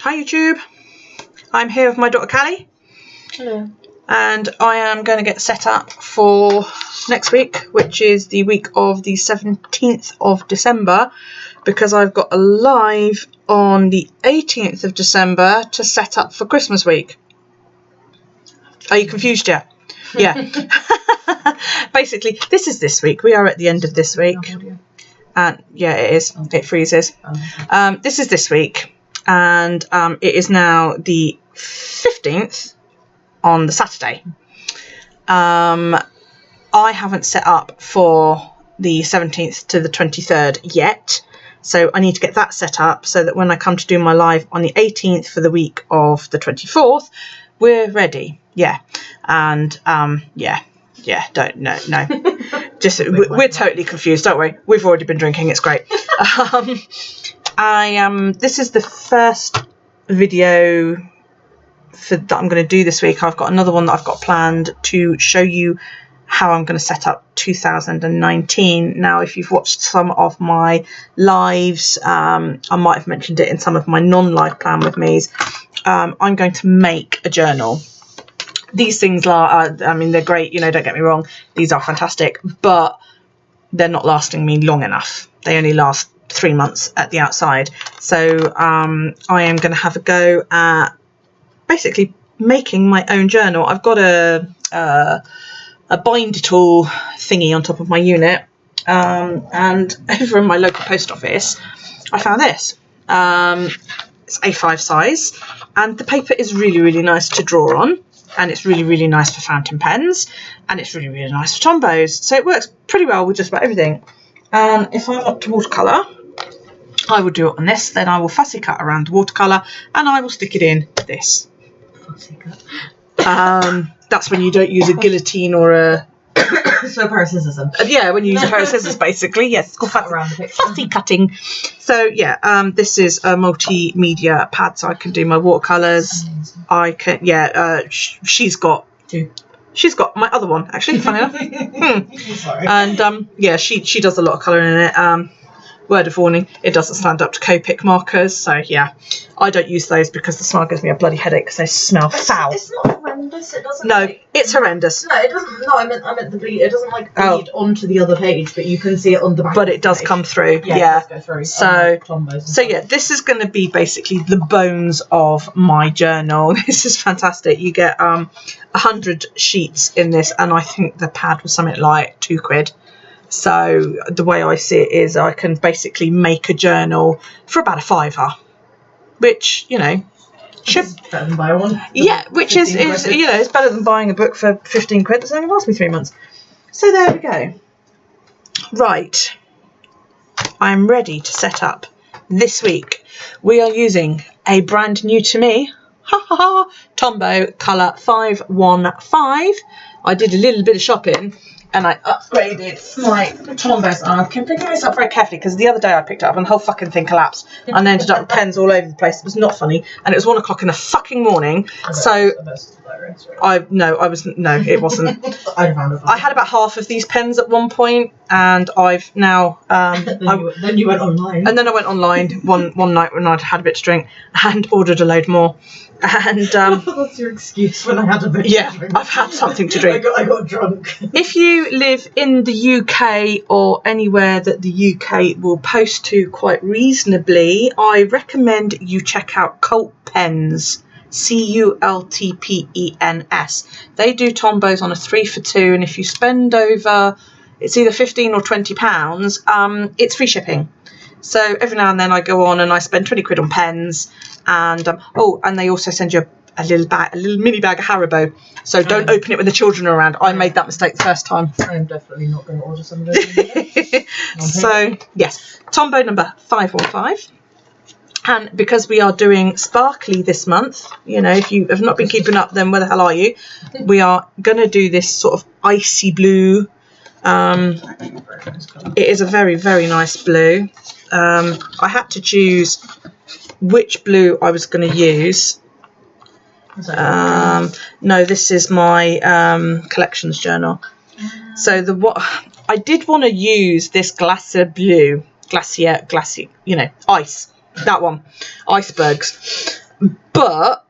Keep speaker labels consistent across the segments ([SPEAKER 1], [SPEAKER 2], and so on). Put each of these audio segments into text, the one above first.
[SPEAKER 1] Hi YouTube, I'm here with my daughter Callie.
[SPEAKER 2] Hello.
[SPEAKER 1] And I am going to get set up for next week, which is the week of the 17th of December, because I've got a live on the 18th of December to set up for Christmas week. Are you confused yet? Yeah. Basically, this is this week. We are at the end of this week. And yeah, it is. It freezes. This is this week. And it is now the 15th on the Saturday. I haven't set up for the 17th to the 23rd yet, so I need to get that set up so that when I come to do my live on the 18th for the week of the 24th, we're ready. Yeah. And yeah, no. Just we're totally confused, don't we? We've already been drinking, it's great. This is the first video that I'm going to do this week. I've got another one that I've got planned to show you how I'm going to set up 2019. Now, if you've watched some of my lives, I might have mentioned it in some of my non-live plan with me's. I'm going to make a journal. These things are, I mean, they're great, you know, don't get me wrong. These are fantastic, but they're not lasting me long enough. They only last 3 months at the outside. So I am going to have a go at basically making my own journal. I've got a binder tool thingy on top of my unit, and over in my local post office I found this. It's A5 size, and the paper is really nice to draw on, and it's really nice for fountain pens, and it's really nice for Tombows, so it works pretty well with just about everything. And if I want to watercolour, I will do it on this, then I will fussy cut around the watercolour and I will stick it in this.
[SPEAKER 2] Fussy cut.
[SPEAKER 1] That's when you don't use a guillotine or a...
[SPEAKER 2] So a pair of scissors then.
[SPEAKER 1] Yeah, when you use a pair of scissors, basically. Yes, it's called fussy cutting. So yeah, this is a multimedia pad, so I can do my watercolours. I can, yeah, she's got two. She's got my other one, actually, funny enough.
[SPEAKER 2] Sorry.
[SPEAKER 1] And yeah, she does a lot of colouring in it. Word of warning, it doesn't stand up to Copic markers, so yeah, I don't use those because the smell gives me a bloody headache because they smell foul.
[SPEAKER 2] It's not horrendous. It doesn't.
[SPEAKER 1] No,
[SPEAKER 2] like,
[SPEAKER 1] it's horrendous.
[SPEAKER 2] No, it doesn't. No, I meant the bleed. It doesn't like bleed onto the other page, but you can see it on the back.
[SPEAKER 1] But it does come through. Yeah.
[SPEAKER 2] It does go through.
[SPEAKER 1] So yeah, this is going to be basically the bones of my journal. This is fantastic. You get 100 sheets in this, and I think the pad was something like £2. So the way I see it is I can basically make a journal for about a £5, which, you know, should
[SPEAKER 2] better than buy one.
[SPEAKER 1] Yeah, which is you know, it's better than buying a book for £15 that's only lasts me 3 months. So there we go. Right, I'm ready to set up this week. We are using a brand new to me Tombow Colour 515. I did a little bit of shopping and I upgraded my Tombows, and I've been picking this up very carefully because the other day I picked it up and the whole fucking thing collapsed and I ended up with pens all over the place. It was not funny, and it was 1 o'clock in the fucking morning. So it wasn't. I had about half of these pens at one point, and I've now
[SPEAKER 2] then you went online.
[SPEAKER 1] And then I went online one night when I'd had a bit to drink and ordered a load more. And
[SPEAKER 2] that's your excuse when I had a bit
[SPEAKER 1] yeah,
[SPEAKER 2] to drink.
[SPEAKER 1] I've had something to drink.
[SPEAKER 2] I got drunk.
[SPEAKER 1] If you live in the UK or anywhere that the UK will post to quite reasonably, I recommend you check out Cult Pens. CULTPENS. They do Tombows on a 3 for 2, and if you spend over, it's either £15 or £20, it's free shipping. So every now and then I go on and I spend 20 quid on pens, and and they also send you a little mini bag of Haribo. So don't open it when the children are around. I made that mistake the first time.
[SPEAKER 2] I'm definitely not going to order some of those.
[SPEAKER 1] So yes, Tombow number 515. And because we are doing sparkly this month, you know, if you have not been keeping up, then where the hell are you? We are going to do this sort of icy blue. It is a very nice blue. I had to choose which blue I was going to use. No, this is my collections journal. So what I did want to use this glacier, you know, ice. That one, icebergs. but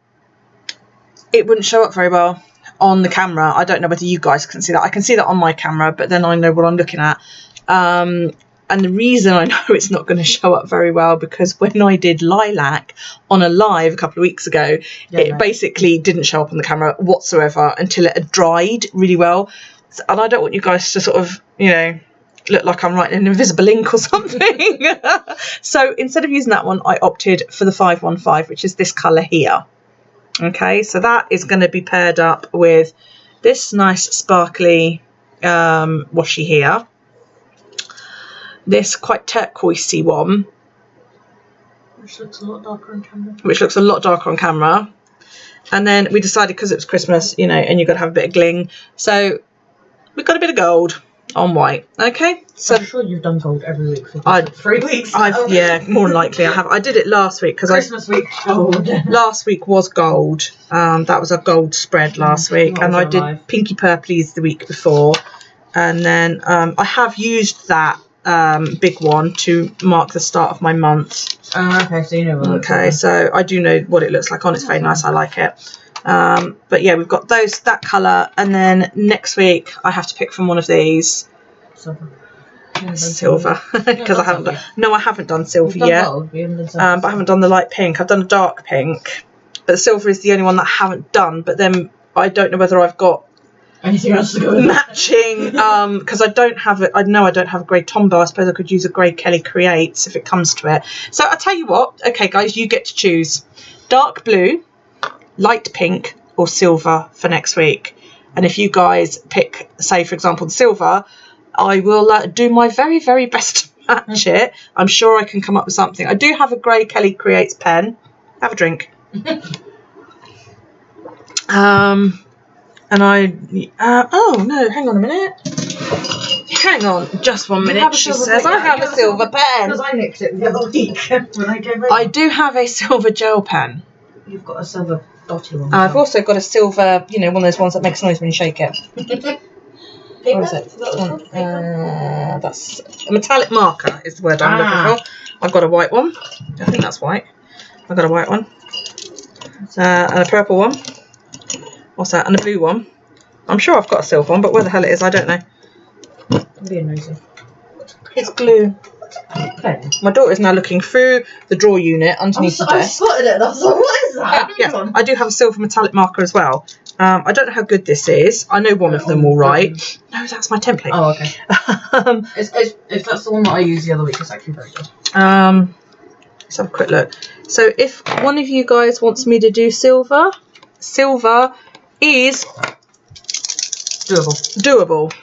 [SPEAKER 1] it wouldn't show up very well on the camera. I don't know whether you guys can see that. I can see that on my camera, but then I know what I'm looking at. And the reason I know it's not going to show up very well, because when I did Lilac on a live a couple of weeks ago, it basically didn't show up on the camera whatsoever until it had dried really well. And I don't want you guys to sort of, you know, look like I'm writing an invisible ink or something. So instead of using that one, I opted for the 515, which is this colour here. Okay, so that is going to be paired up with this nice sparkly washi here. This quite turquoisey one,
[SPEAKER 2] which looks a lot darker on
[SPEAKER 1] camera. And then we decided, because it was Christmas, you know, and you've got to have a bit of gling, so we've got a bit of gold on white. Okay, so
[SPEAKER 2] I'm sure you've done gold every week for 3 weeks now.
[SPEAKER 1] Yeah, more than likely I have. I did it last week because
[SPEAKER 2] Christmas week gold.
[SPEAKER 1] Last week was gold. That was a gold spread last week, and I did pinky purplies the week before, and then I have used that big one to mark the start of my month.
[SPEAKER 2] Okay, so you know what.
[SPEAKER 1] Okay, so I do know what it looks like on. It's very nice. I like it. But yeah, we've got that colour, and then next week I have to pick from one of these. Silver, because I haven't done. No, I haven't done silver yet. But I haven't done the light pink. I've done a dark pink, but the silver is the only one that I haven't done. But then I don't know whether I've got
[SPEAKER 2] anything else to go with
[SPEAKER 1] matching, because I don't have it. I know I don't have a grey Tombow. I suppose I could use a grey Kelly Creates if it comes to it. So I tell you what. Okay, guys, you get to choose dark blue, light pink, or silver for next week. And if you guys pick, say for example, the silver, I will do my very, very best to match it. I'm sure I can come up with something. I do have a grey Kelly Creates pen. Have a drink. And oh no, hang on a minute. Hang on, just 1 minute. She says I have a silver pen.
[SPEAKER 2] Because I nicked it the other week when I came over.
[SPEAKER 1] I do have a silver gel pen.
[SPEAKER 2] You've got a silver dotty one.
[SPEAKER 1] I've also got a silver, you know, one of those ones that makes noise when you shake it. What is it? That's a metallic marker is the word I'm looking for. I've got a white one. I think that's white. I've got a white one. And a purple one. What's that? And a blue one. I'm sure I've got a silver one, but where the hell it is, I don't know.
[SPEAKER 2] Be nosy.
[SPEAKER 1] It's blue. Okay. My daughter's now looking through the drawer unit underneath the desk.
[SPEAKER 2] I spotted it. That's like, what is that?
[SPEAKER 1] Yeah, I do have a silver metallic marker as well. I don't know how good this is. I know one of them all right. No, that's my template.
[SPEAKER 2] Oh, okay. If that's the one that I used the other week, it's actually very good.
[SPEAKER 1] Let's have a quick look. So if one of you guys wants me to do silver is doable.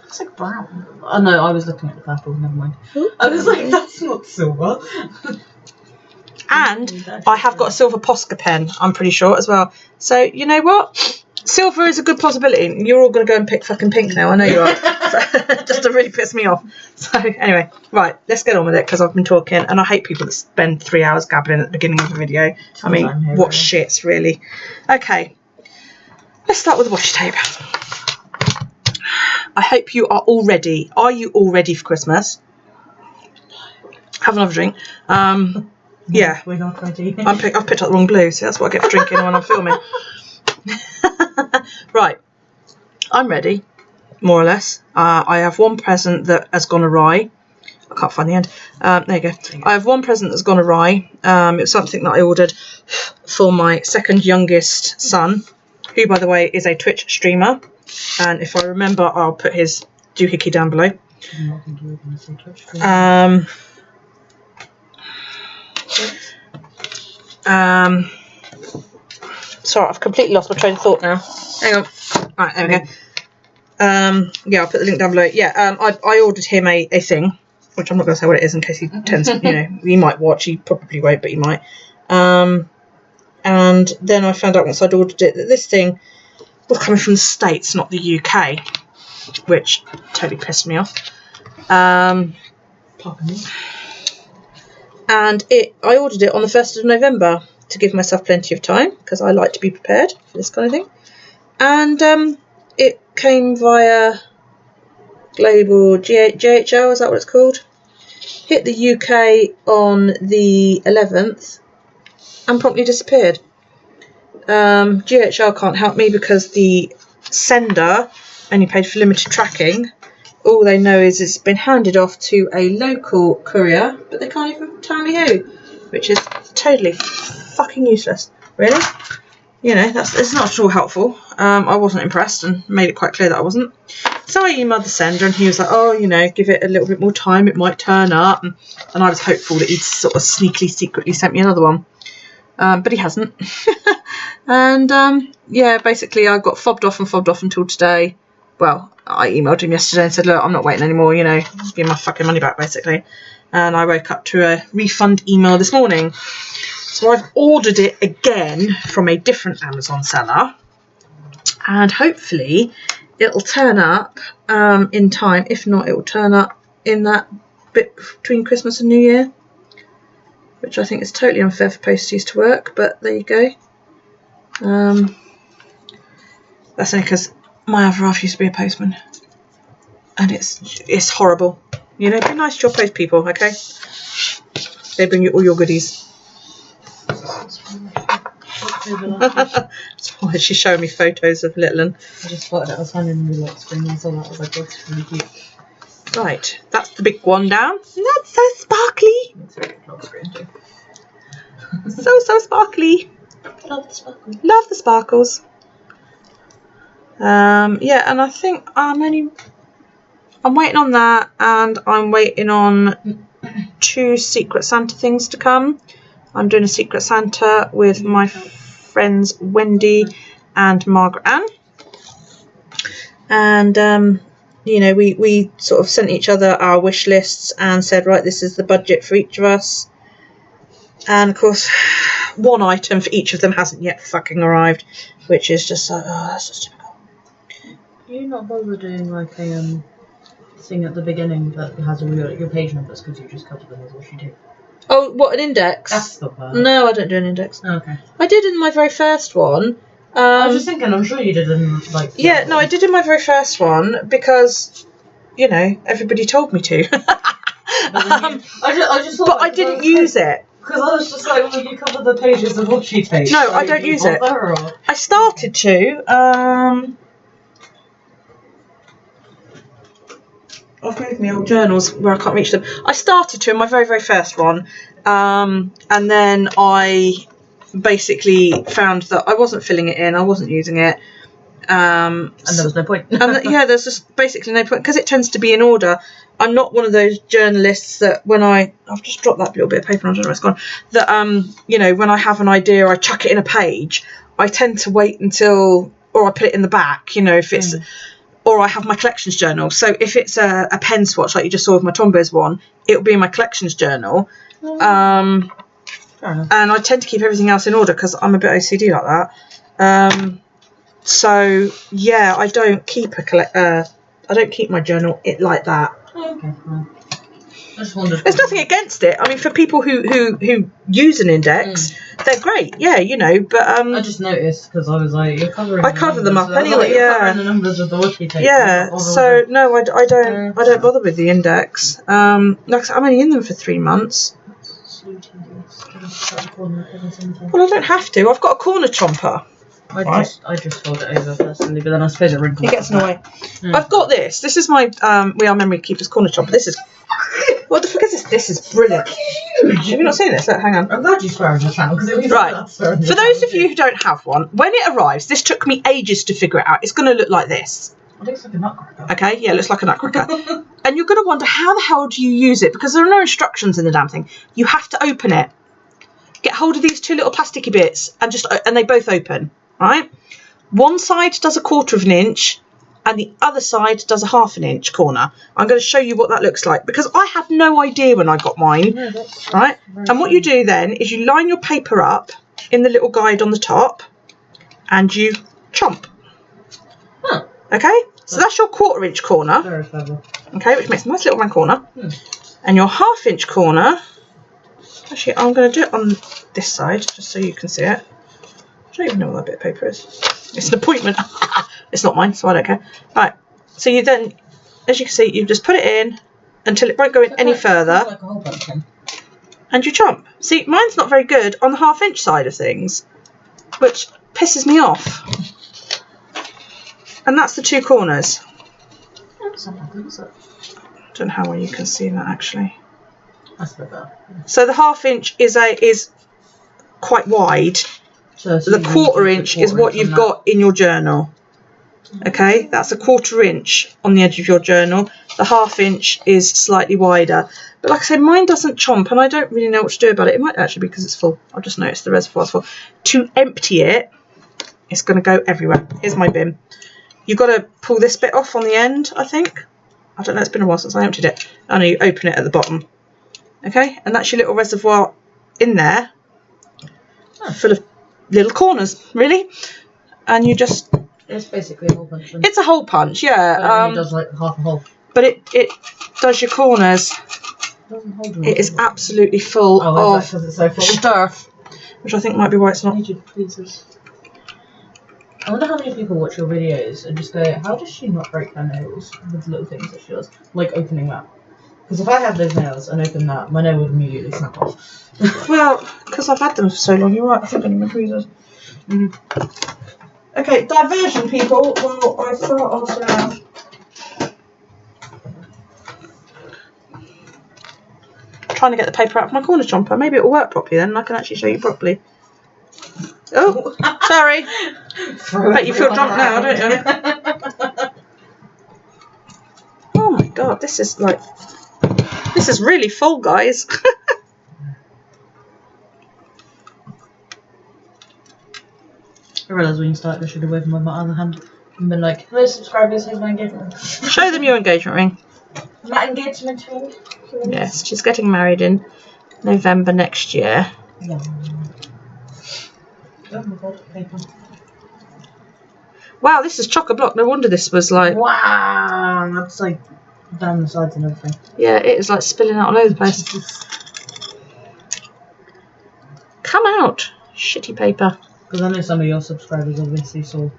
[SPEAKER 2] It's like brown. Oh no, I was looking at the purple, never mind. I was like, that's not silver.
[SPEAKER 1] And I have got a silver Posca pen, I'm pretty sure, as well. So, you know what? Silver is a good possibility. You're all going to go and pick fucking pink now, I know you are. Just to really piss me off. So, anyway, right, let's get on with it, because I've been talking, and I hate people that spend 3 hours gabbling at the beginning of the video. I mean, what shits, really. Okay, let's start with the washi tape. I hope you are all ready. Are you all ready for Christmas? Have another drink. Yeah.
[SPEAKER 2] We're not ready.
[SPEAKER 1] I've picked up the wrong blue, so that's what I get for drinking when I'm filming. Right. I'm ready, more or less. I have one present that has gone awry. I can't find the end. There you go. I have one present that's gone awry. It's something that I ordered for my second youngest son, who, by the way, is a Twitch streamer. And if I remember, I'll put his doohickey down below.
[SPEAKER 2] I'm not thinking you were going to say Twitch streamer.
[SPEAKER 1] Sorry, I've completely lost my train of thought now. Hang on. Right, there we go. Yeah, I'll put the link down below. Yeah, I ordered him a thing, which I'm not going to say what it is in case he tends, you know, he might watch. He probably won't, but he might. And then I found out once I'd ordered it that this thing was coming from the States, not the UK, which totally pissed me off. And I ordered it on the 1st of November to give myself plenty of time, because I like to be prepared for this kind of thing. And it came via Global JHL, is that what it's called? Hit the UK on the 11th, and promptly disappeared. DHL can't help me because the sender only paid for limited tracking. All they know is it's been handed off to a local courier, but they can't even tell me who, which is totally fucking useless. Really? You know, it's not at all helpful. I wasn't impressed and made it quite clear that I wasn't. So I emailed the sender and he was like, oh, you know, give it a little bit more time, it might turn up. And I was hopeful that he'd sort of sneakily, secretly sent me another one. But he hasn't. And yeah, basically I got fobbed off until today. Well, I emailed him yesterday and said, look, I'm not waiting anymore, you know, give me my fucking money back, basically. And I woke up to a refund email this morning. So I've ordered it again from a different Amazon seller. And hopefully it'll turn up in time. If not, it will turn up in that bit between Christmas and New Year. Which I think is totally unfair for posties to work, but there you go. That's only because my other half used to be a postman. And it's horrible. You know, be nice to your post people, okay? They bring you all your goodies. So she's showing me photos of little un.
[SPEAKER 2] I just spotted it. I was finding the lock screen and saw that. I was like, that's really cute.
[SPEAKER 1] Right, that's the big one down. And that's so sparkly.
[SPEAKER 2] It's a big lock screen too.
[SPEAKER 1] So sparkly.
[SPEAKER 2] Love the sparkle.
[SPEAKER 1] Love the sparkles. Yeah, and I think I'm waiting on that, and I'm waiting on 2 Secret Santa things to come. I'm doing a Secret Santa with my friends Wendy and Margaret Ann. And you know, we sort of sent each other our wish lists and said, right, this is the budget for each of us. And of course, one item for each of them hasn't yet fucking arrived, which is just like, oh, that's just typical.
[SPEAKER 2] Can you not bother doing like a thing at the beginning that has all your page numbers, because you just cover them as what you do?
[SPEAKER 1] Oh, what, an index?
[SPEAKER 2] That's the part.
[SPEAKER 1] No, I don't do an index.
[SPEAKER 2] Oh, okay.
[SPEAKER 1] I did in my very first one.
[SPEAKER 2] I was just thinking, I'm sure you did in like.
[SPEAKER 1] Yeah, no, I did in my very first one because, you know, everybody told me to.
[SPEAKER 2] I just thought.
[SPEAKER 1] But I didn't use it.
[SPEAKER 2] Because I was just like, well, you cover the pages of what she takes.
[SPEAKER 1] No, I don't use it. I started to. I've moved my old journals where I can't reach them. I started to in my very, very first one. And then I basically found that I wasn't filling it in. I wasn't using it.
[SPEAKER 2] And there was no point.
[SPEAKER 1] Yeah, there's just basically no point because it tends to be in order. I'm not one of those journalists that when I've just dropped that little bit of paper, I don't know where it's gone. That you know, when I have an idea, I chuck it in a page. I tend to wait until, or I put it in the back. You know, if it's, or I have my collections journal. So if it's a pen swatch like you just saw with my Tombow's one, it'll be in my collections journal. And I tend to keep everything else in order because I'm a bit OCD like that. So yeah, I don't keep I don't keep my journal like that.
[SPEAKER 2] Okay, fine. I just wondered.
[SPEAKER 1] There's nothing against it. I mean, for people who use an index, they're great. Yeah, you know. But I
[SPEAKER 2] just noticed because I was like, you're covering.
[SPEAKER 1] I cover them up anyway.
[SPEAKER 2] Like, you're covering the numbers of the wiki tape.
[SPEAKER 1] Yeah. So no, I don't bother with the index. Like I said, I'm only in them for 3 months. Well, I don't have to. I've got a corner chomper.
[SPEAKER 2] I just fold it over personally, but then I suppose it wrinkles.
[SPEAKER 1] It gets in the way. I've got this. This is my We Are Memory Keepers corner chomper. This is. What the fuck is this? This is brilliant. Have you not seen this? Look, hang on.
[SPEAKER 2] I'm glad you swear on your channel because it was
[SPEAKER 1] right. For those of you who don't have one, when it arrives, this took me ages to figure it out. It's going to look like this.
[SPEAKER 2] It looks like a nutcracker.
[SPEAKER 1] Okay, yeah, it looks like a nutcracker. And you're going to wonder how the hell do you use it because there are no instructions in the damn thing. You have to open it. Get hold of these 2 little plasticky bits and they both open. Right, one side does 1/4 of an inch and the other side does 1/2 inch corner. I'm going to show you what that looks like because I had no idea when I got mine. No, right, and what you do then is you line your paper up in the little guide on the top and you chomp.
[SPEAKER 2] Huh.
[SPEAKER 1] Okay, so that's your 1/4 inch corner.
[SPEAKER 2] Very clever.
[SPEAKER 1] Okay, which makes a nice little round corner. And your 1/2 inch corner, actually I'm going to do it on this side just so you can see it. I don't even know what that bit of paper is. It's an appointment. It's not mine, so I don't care. Right, so you then, as you can see, you just put it in until it won't go in any further.
[SPEAKER 2] Like a hole punch pen.
[SPEAKER 1] and you chomp. See, mine's not very good on the 1/2 inch side of things, which pisses me off. And that's the 2 corners.
[SPEAKER 2] That's not bad, is it?
[SPEAKER 1] I don't know how well you can see that actually.
[SPEAKER 2] That's a bit better.
[SPEAKER 1] So the 1/2 inch is quite wide.
[SPEAKER 2] So
[SPEAKER 1] The 1/4 inch is what you've got in your journal. Okay, that's a 1/4 inch on the edge of your journal. The 1/2 inch is slightly wider. But like I said, mine doesn't chomp and I don't really know what to do about it. It might actually be because it's full. I've just noticed the reservoir's full. To empty it, it's going to go everywhere. Here's my bin. You've got to pull this bit off on the end, I think. I don't know, it's been a while since I emptied it. And you open it at the bottom. Okay, and that's your little reservoir in there. Full of little corners, really. And you just...
[SPEAKER 2] It's basically a hole punch.
[SPEAKER 1] It's a hole punch, yeah.
[SPEAKER 2] But it only does like half a hole.
[SPEAKER 1] But it does your corners. It is absolutely full of
[SPEAKER 2] because it's so full.
[SPEAKER 1] stuff, which I think might be why it's not.
[SPEAKER 2] Rigid tweezers. I wonder how many people watch your videos and just go, how does she not break her nails with little things that she does? Like opening that. Because if I had those nails and opened that, my nail would immediately snap off.
[SPEAKER 1] Well, because I've had them for so long, you're right, I think I need my tweezers. Okay, diversion people. Well, I start off now. Trying to get the paper out of my corner chomper. Maybe it'll work properly then and I can actually show you properly. Oh, sorry. I bet you feel drunk now, don't you? Oh my god, this is really full, guys.
[SPEAKER 2] I realised when you started I should have waved with my other hand and been like, hello subscribers, here's my engagement ring.
[SPEAKER 1] Show them your engagement ring.
[SPEAKER 2] My engagement ring.
[SPEAKER 1] Yes, she's getting married in November next year.
[SPEAKER 2] Yeah. Oh my god, paper.
[SPEAKER 1] Wow, this is chock-a-block. No wonder this was like...
[SPEAKER 2] Wow, that's like down the sides and everything.
[SPEAKER 1] Yeah, it is like spilling out all over the place. Come out, shitty paper.
[SPEAKER 2] Because I know some of your subscribers obviously saw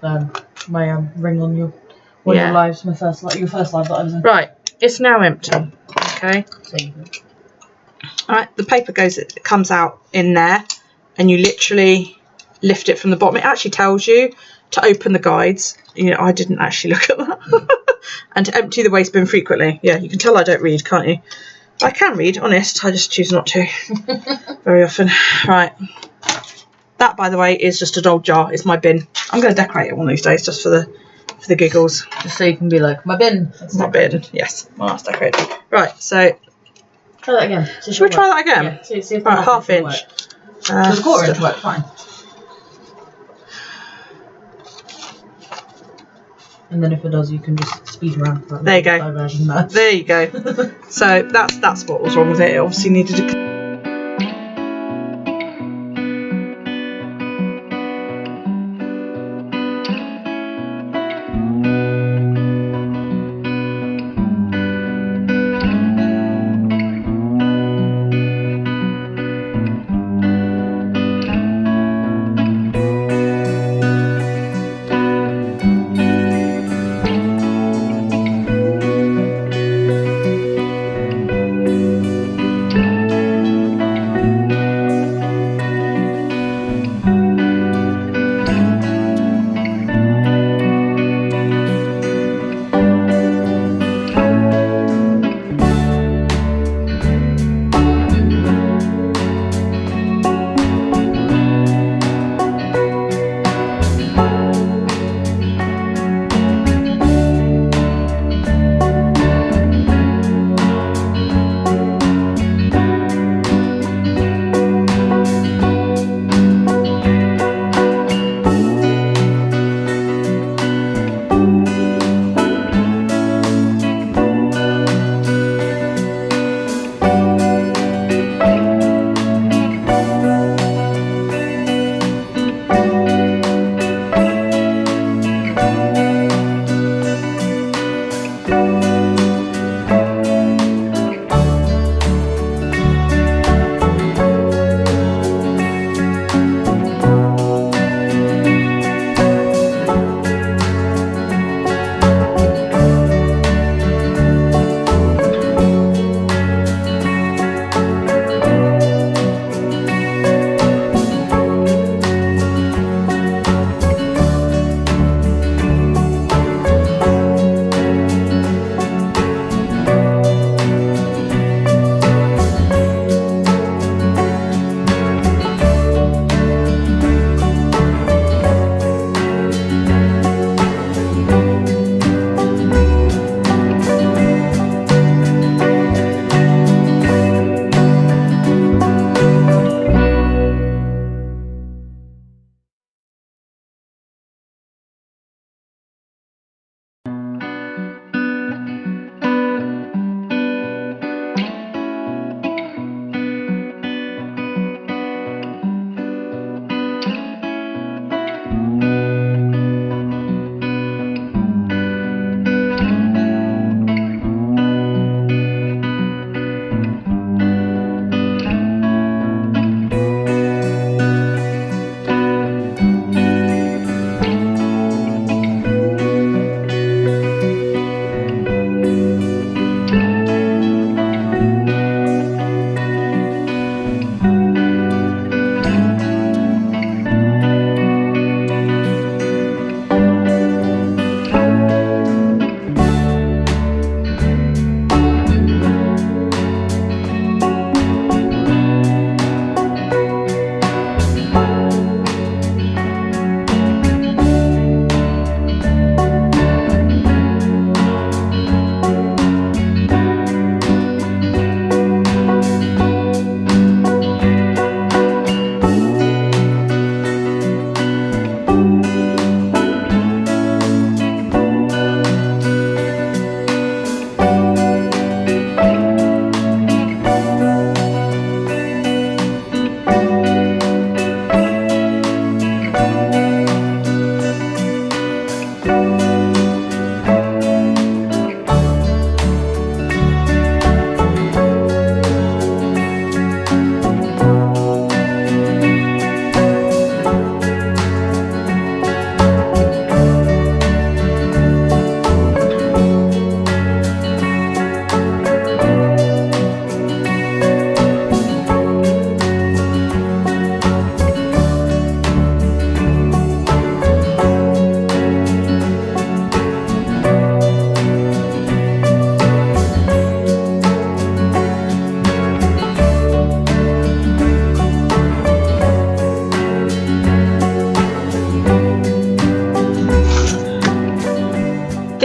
[SPEAKER 2] my ring on your your lives, your first live that I was in.
[SPEAKER 1] Right, it's now empty. Okay. Alright, the paper comes out in there, and you literally lift it from the bottom. It actually tells you to open the guides. You know, I didn't actually look at that. And to empty the waste bin frequently. Yeah, you can tell I don't read, can't you? I can read, honest. I just choose not to very often. Right. That, by the way, is just an old jar. It's my bin. I'm going to decorate it one of these days just for the giggles.
[SPEAKER 2] Just so you can be like, my bin.
[SPEAKER 1] It's my bin. Yes, well, that's decorated. Right, so...
[SPEAKER 2] Try that again.
[SPEAKER 1] Should we try that again?
[SPEAKER 2] Yeah, see if
[SPEAKER 1] right, 1/2 inch.
[SPEAKER 2] The 1/4 inch worked fine. And then if it does, you can just speed around.
[SPEAKER 1] There you go. There you go. So that's what was wrong with it. It obviously needed to...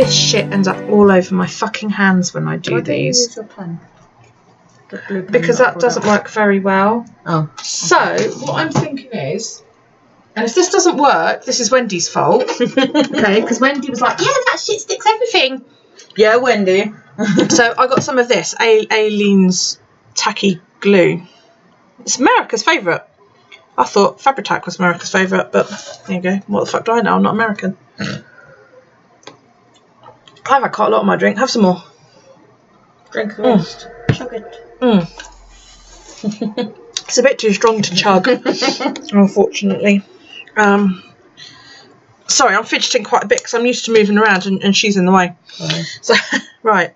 [SPEAKER 1] this shit ends up all over my fucking hands when I do
[SPEAKER 2] Why don't you
[SPEAKER 1] these.
[SPEAKER 2] use your pen? The blue pen
[SPEAKER 1] Because that doesn't work very well.
[SPEAKER 2] Oh.
[SPEAKER 1] So, what I'm thinking is, and if this doesn't work, this is Wendy's fault. Okay, because Wendy was like, yeah, that shit sticks everything.
[SPEAKER 2] Yeah, Wendy.
[SPEAKER 1] So I got some of this, Aileen's tacky glue. It's America's favourite. I thought Faber-Tac was America's favourite, but there you go. What the fuck do I know? I'm not American. I've had quite a lot of my drink. Have some more.
[SPEAKER 2] Drink the rest. Chug it.
[SPEAKER 1] It's a bit too strong to chug, unfortunately. Sorry, I'm fidgeting quite a bit because I'm used to moving around and she's in the way. So, right.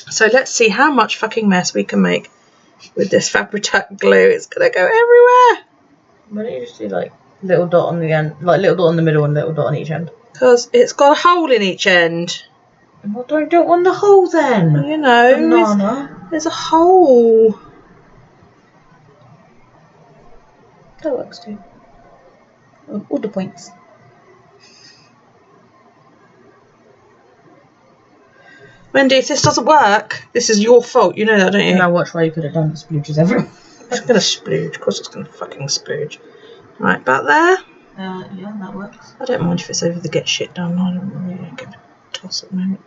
[SPEAKER 1] So let's see how much fucking mess we can make with this Faber-Tac glue. It's going to go everywhere.
[SPEAKER 2] Why don't you just do like little dot on the end, like little dot on the middle and little dot on each end?
[SPEAKER 1] Because it's got a hole in each end.
[SPEAKER 2] Well, don't do it on the hole then.
[SPEAKER 1] You know,
[SPEAKER 2] Banana.
[SPEAKER 1] there's a hole.
[SPEAKER 2] That works too. All the points.
[SPEAKER 1] Wendy, if this doesn't work, this is your fault. You know that, don't you?
[SPEAKER 2] Now watch where you could have done. It splooges everywhere.
[SPEAKER 1] It's going to splooge. Of course it's going to fucking splooge. Right, about there.
[SPEAKER 2] Yeah, that works.
[SPEAKER 1] I don't mind if it's over the get shit done. I don't really give a toss at the moment.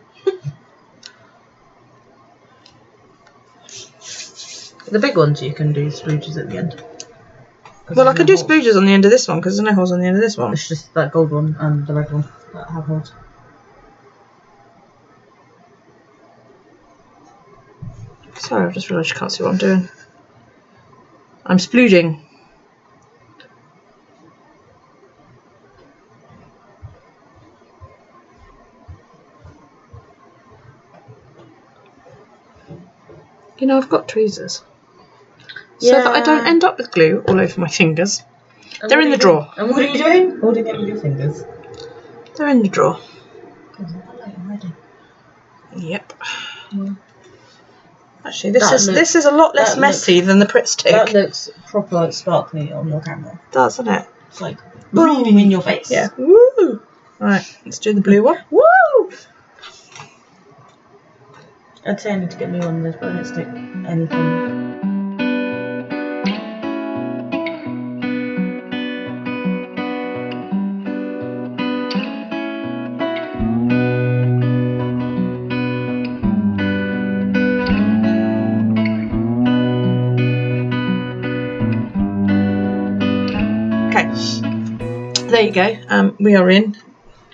[SPEAKER 2] The big ones you can do splooges at the end.
[SPEAKER 1] Well, I can do splooges on the end of this one because there's no holes on the end of this one.
[SPEAKER 2] It's just that gold one and the red one that have holes.
[SPEAKER 1] Sorry, I've just realised you can't see what I'm doing. I'm splooging. You know, I've got tweezers. So that I don't end up with glue all over my fingers.
[SPEAKER 2] And
[SPEAKER 1] They're in the drawer.
[SPEAKER 2] And what are you doing? Holding it with your fingers.
[SPEAKER 1] They're in the drawer.
[SPEAKER 2] Already.
[SPEAKER 1] Yep.
[SPEAKER 2] Yeah.
[SPEAKER 1] Actually, this is a lot less messy than the Pritt stick.
[SPEAKER 2] That looks proper like sparkly on your camera.
[SPEAKER 1] Doesn't it?
[SPEAKER 2] It's like boom in your face.
[SPEAKER 1] Yeah. Woo! Right, let's do the blue one.
[SPEAKER 2] Woo! I'd say I need to get me one of those, but I don't stick anything.
[SPEAKER 1] There you go. We are in.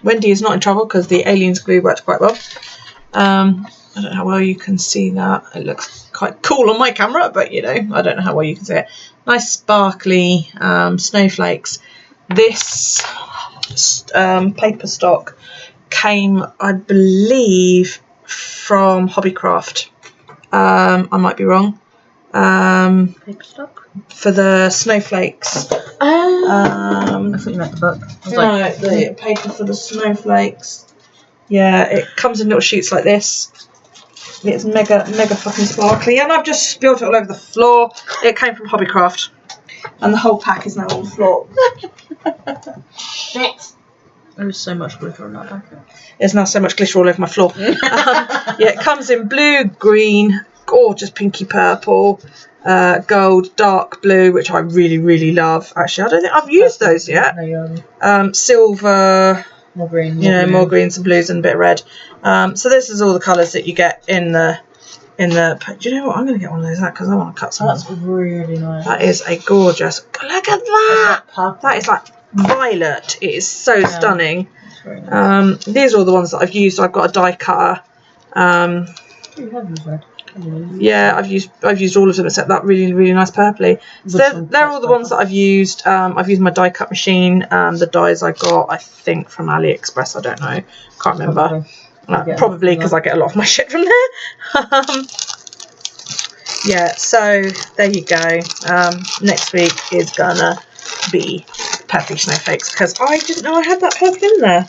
[SPEAKER 1] Wendy is not in trouble because the Aliens glue worked quite well. I don't know how well you can see that. It looks quite cool on my camera, but you know, I don't know how well you can see it. Nice sparkly snowflakes. This paper stock came, I believe, from Hobbycraft. I might be wrong.
[SPEAKER 2] Paper stock?
[SPEAKER 1] For the snowflakes.
[SPEAKER 2] I thought you meant the book.
[SPEAKER 1] No, the paper for the snowflakes. Yeah, it comes in little sheets like this. It's mega fucking sparkly, and I've just spilled it all over the floor. It came from Hobbycraft, and the whole pack is now on the floor.
[SPEAKER 2] Shit. There's so much glitter on that packet.
[SPEAKER 1] There's now so much glitter all over my floor. Yeah, it comes in blue, green, gorgeous pinky purple, gold, dark blue, which I really love. Actually, I don't think I've used those yet. Silver,
[SPEAKER 2] more green,
[SPEAKER 1] more greens and blues and a bit of red. So this is all the colours that you get in the. Do you know what? I'm going to get one of those out because I want to cut some.
[SPEAKER 2] That's really nice.
[SPEAKER 1] That is a gorgeous. Look at that. That is like violet. It is so stunning.
[SPEAKER 2] Very nice.
[SPEAKER 1] These are all the ones that I've used. I've got a die cutter.
[SPEAKER 2] You have used red.
[SPEAKER 1] Yeah, I've used all of them except that really nice purpley. So they're all the ones that I've used. I've used my die cut machine. The dies I got, I think, from AliExpress. I don't know, can't remember. Probably because I get a lot of my shit from there. Yeah, so there you go. Next week is gonna be purpley snowflakes because I didn't know I had that purple in there.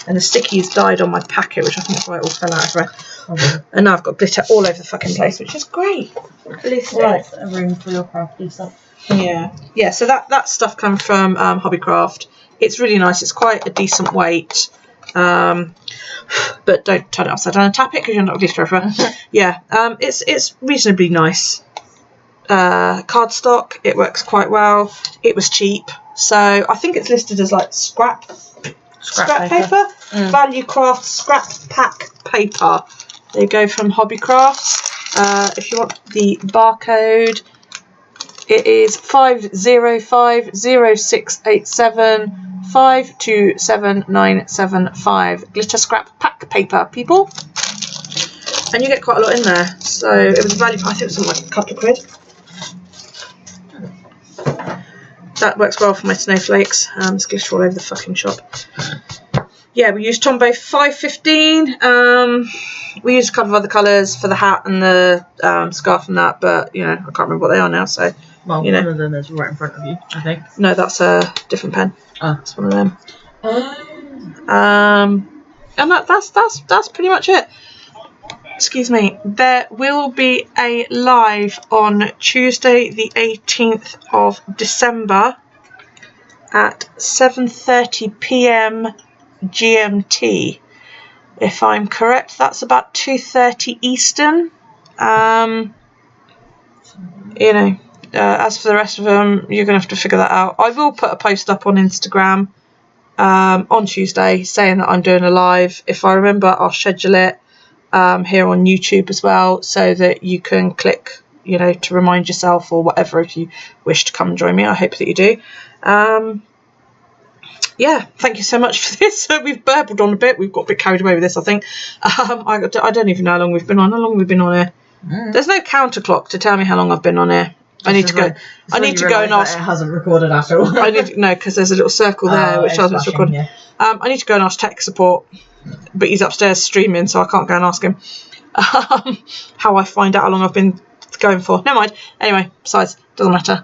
[SPEAKER 1] And the stickies died on my packet, which I think is why it all fell out everywhere. And now I've got glitter all over the fucking place, which is great.
[SPEAKER 2] At least there's a room for your crafty stuff.
[SPEAKER 1] Yeah. So that stuff comes from Hobbycraft. It's really nice. It's quite a decent weight. But don't turn it upside down and tap it because you're not glitter everywhere. Yeah, it's reasonably nice cardstock. It works quite well. It was cheap, so I think it's listed as like scrap paper. Value Craft scrap pack paper. There you go, from Hobby Crafts. If you want the barcode, it is 5050687527975. Glitter scrap pack paper, people. And you get quite a lot in there. So it was value, I think it was something like a couple of quid. That works well for my snowflakes. It's glitter all over the fucking shop. Yeah, we used Tombow 515. We used a couple of other colours for the hat and the scarf and that, but you know, I can't remember what they are now. So,
[SPEAKER 2] well,
[SPEAKER 1] you know,
[SPEAKER 2] one of them is right in front of you, I think.
[SPEAKER 1] No, that's a different pen.
[SPEAKER 2] Oh,
[SPEAKER 1] it's one of them. And that's pretty much it. Excuse me. There will be a live on Tuesday, the 18th of December at 7:30 p.m. GMT. If I'm correct, that's about 2:30 Eastern. You know, as for the rest of them, you're going to have to figure that out. I will put a post up on Instagram on Tuesday saying that I'm doing a live. If I remember, I'll schedule it here on YouTube as well, so that you can click, you know, to remind yourself or whatever if you wish to come and join me. I hope that you do. Yeah, thank you so much for this. We've burbled on a bit. We've got a bit carried away with this, I think. I don't even know how long we've been on. How long have we been on here? There's no counter clock to tell me how long I've been on here. I need to go. I need to go and ask.
[SPEAKER 2] It hasn't recorded at all.
[SPEAKER 1] I need to, no, because there's a little circle there which tells me it's recording. Yeah. I need to go and ask tech support, but he's upstairs streaming, so I can't go and ask him how I find out how long I've been going for. Never mind. Anyway, besides, doesn't matter.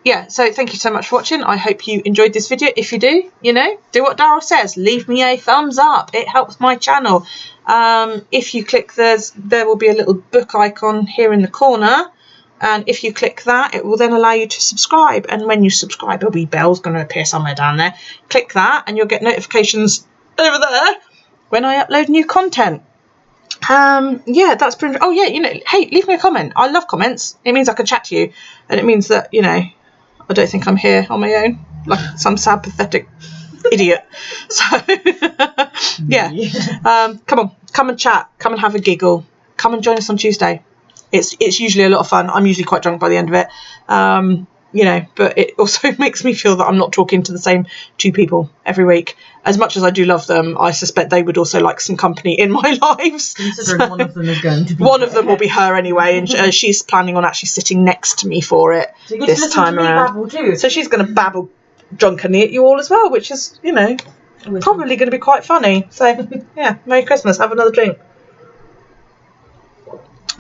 [SPEAKER 1] Yeah, so thank you so much for watching. I hope you enjoyed this video. If you do, you know, do what Daryl says. Leave me a thumbs up. It helps my channel. If you click there will be a little book icon here in the corner. And if you click that, it will then allow you to subscribe. And when you subscribe, a wee bell's going to appear somewhere down there. Click that and you'll get notifications over there when I upload new content. Yeah, that's pretty. Oh yeah, you know, hey, leave me a comment. I love comments. It means I can chat to you. And it means that, you know, I don't think I'm here on my own, like some sad, pathetic idiot. So, yeah. Come on, come and chat. Come and have a giggle. Come and join us on Tuesday. It's usually a lot of fun. I'm usually quite drunk by the end of it. You know, but it also makes me feel that I'm not talking to the same two people every week. As much as I do love them, I suspect they would also like some company in my lives.
[SPEAKER 2] Considering one of them is going to be
[SPEAKER 1] one of them will be her anyway, and she's planning on actually sitting next to me for it
[SPEAKER 2] so
[SPEAKER 1] this time around.
[SPEAKER 2] Too.
[SPEAKER 1] So she's going to babble drunkenly at you all as well, which is, you know, probably going to be quite funny. So yeah, Merry Christmas. Have another drink.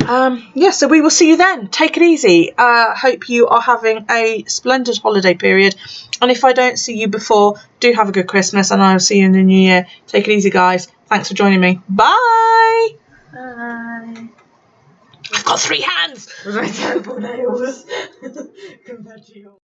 [SPEAKER 1] Yeah, so we will see you then. Take it easy. Hope you are having a splendid holiday period. And if I don't see you before, do have a good Christmas, and I'll see you in the new year. Take it easy, guys. Thanks for joining me. Bye.
[SPEAKER 2] Bye.
[SPEAKER 1] I've got 3 hands.
[SPEAKER 2] Those are terrible nails compared to yours.